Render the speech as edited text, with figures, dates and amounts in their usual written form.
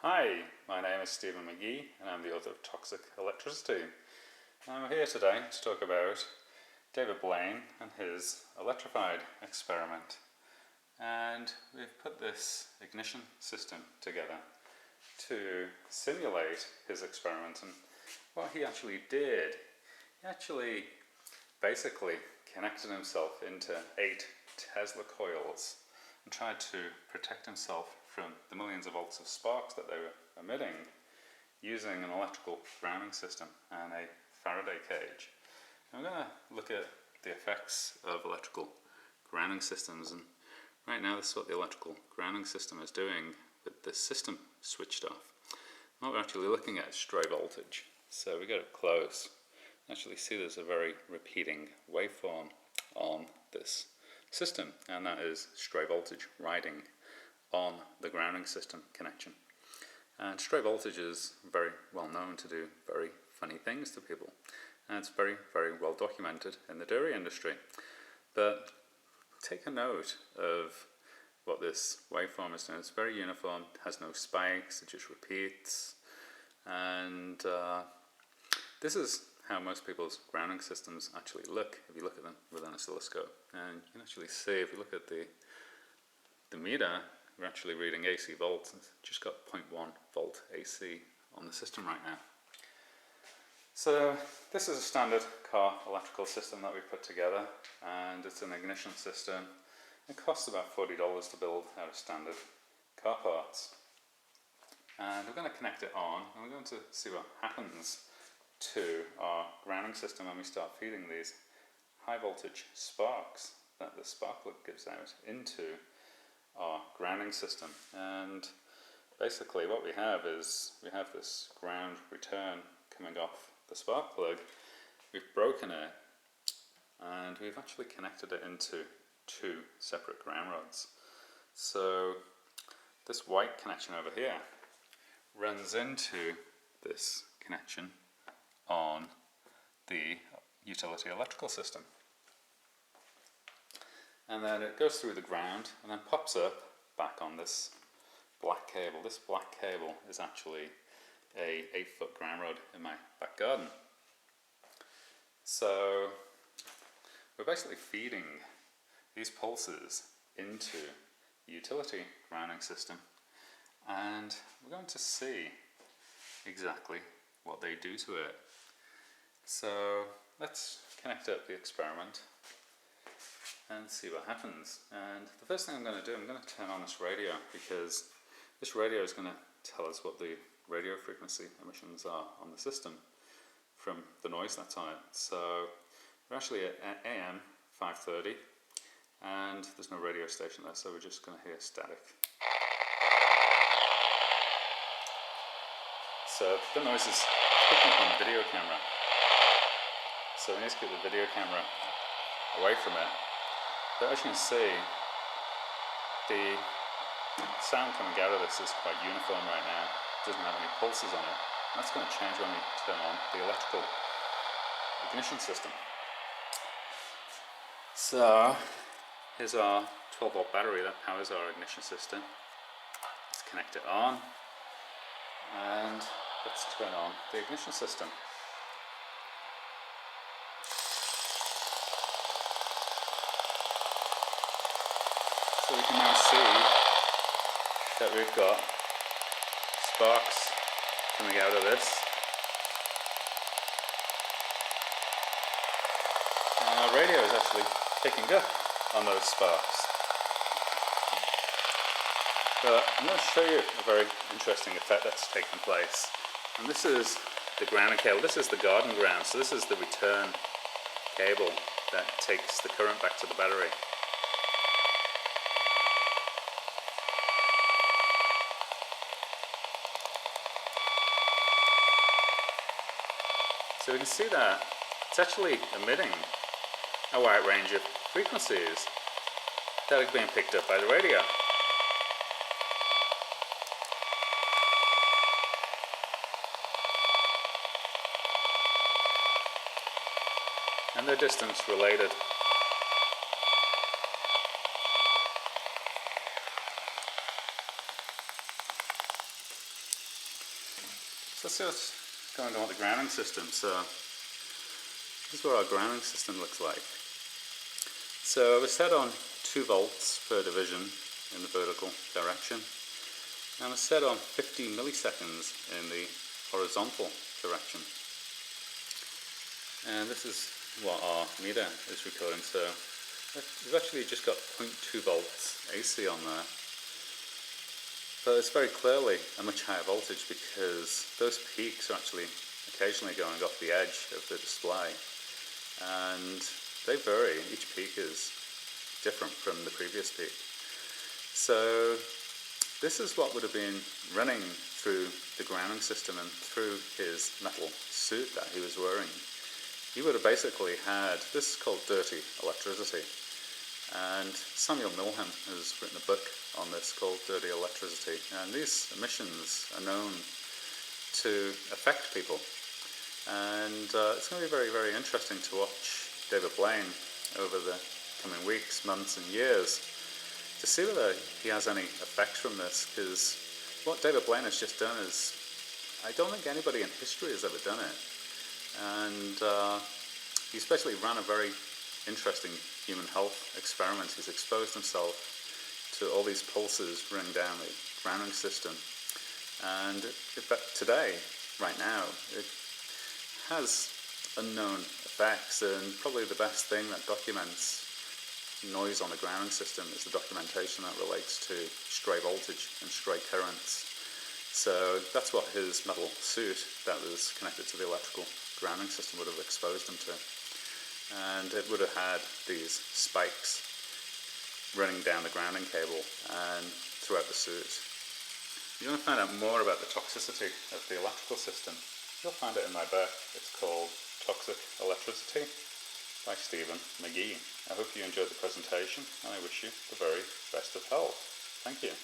Hi, my name is Stephen McGee and I'm the author of Toxic Electricity. I'm here today to talk about David Blaine and his Electrified experiment. And we've put this ignition system together to simulate his experiment. And what he actually did, he actually basically connected himself into 8 Tesla coils and tried to protect himself from the millions of volts of sparks that they were emitting using an electrical grounding system and a Faraday cage. I'm going to look at the effects of electrical grounding systems, and right now this is what the electrical grounding system is doing with this system switched off. What we're actually looking at is stray voltage. So we get it close. Actually see there's a very repeating waveform on this system, and that is stray voltage riding on the grounding system connection. And stray voltage is very well known to do very funny things to people, and it's very, very well documented in the dairy industry. But take a note of what this waveform is doing. It's very uniform, has no spikes, it just repeats, and this is how most people's grounding systems actually look if you look at them with an oscilloscope. And you can actually see, if you look at the meter, we're actually reading AC volts. It's just got 0.1 volt AC on the system right now. So this is a standard car electrical system that we've put together, and it's an ignition system. It costs about $40 to build out of standard car parts. And we're going to connect it on, and we're going to see what happens to our grounding system when we start feeding these high voltage sparks that the spark plug gives out into our grounding system. And basically what we have is we have this ground return coming off the spark plug. We've broken it and we've actually connected it into 2 separate ground rods. So this white connection over here runs into this connection on the utility electrical system, and then it goes through the ground and then pops up back on this black cable. This black cable is actually a 8-foot ground rod in my back garden. So we're basically feeding these pulses into the utility grounding system, and we're going to see exactly what they do to it. So let's connect up the experiment and see what happens. And the first thing I'm going to do, I'm going to turn on this radio, because this radio is going to tell us what the radio frequency emissions are on the system from the noise that's on it. So we're actually at AM 530 and there's no radio station there, so we're just going to hear static. So the noise is picking up on the video camera, so we need to keep the video camera away from it. But as you can see, the sound coming out of this is quite uniform right now. It doesn't have any pulses on it. And that's going to change when we turn on the electrical ignition system. So here's our 12-volt battery that powers our ignition system. Let's connect it on and let's turn on the ignition system. So we can now see that we've got sparks coming out of this. And our radio is actually picking up on those sparks. But I'm going to show you a very interesting effect that's taking place. And this is the grounding cable. This is the garden ground. So this is the return cable that takes the current back to the battery. So we can see that it's actually emitting a wide range of frequencies that are being picked up by the radio. And they're distance related. So let's see what's going on with the grounding system. So this is what our grounding system looks like. So it was set on 2 volts per division in the vertical direction, and it's set on 50 milliseconds in the horizontal direction. And this is what our meter is recording. So we've actually just got 0.2 volts AC on there, but it's very clearly a much higher voltage because those peaks are actually occasionally going off the edge of the display, and they vary. Each peak is different from the previous peak. So this is what would have been running through the grounding system and through his metal suit that he was wearing. He would have basically had, this is called dirty electricity, and Samuel Milham has written a book on this called Dirty Electricity, and these emissions are known to affect people. And it's going to be very, very interesting to watch David Blaine over the coming weeks, months and years to see whether he has any effects from this, because what David Blaine has just done is, I don't think anybody in history has ever done it. And he especially ran a very interesting human health experiment. He's exposed himself to all these pulses running down the grounding system, and today, right now, it has unknown effects, and probably the best thing that documents noise on the grounding system is the documentation that relates to stray voltage and stray currents. So that's what his metal suit that was connected to the electrical grounding system would have exposed him to, and it would have had these spikes running down the grounding cable and throughout the suit. If you want to find out more about the toxicity of the electrical system, you'll find it in my book. It's called Toxic Electricity by Stephen McGee. I hope you enjoyed the presentation, and I wish you the very best of health. Thank you.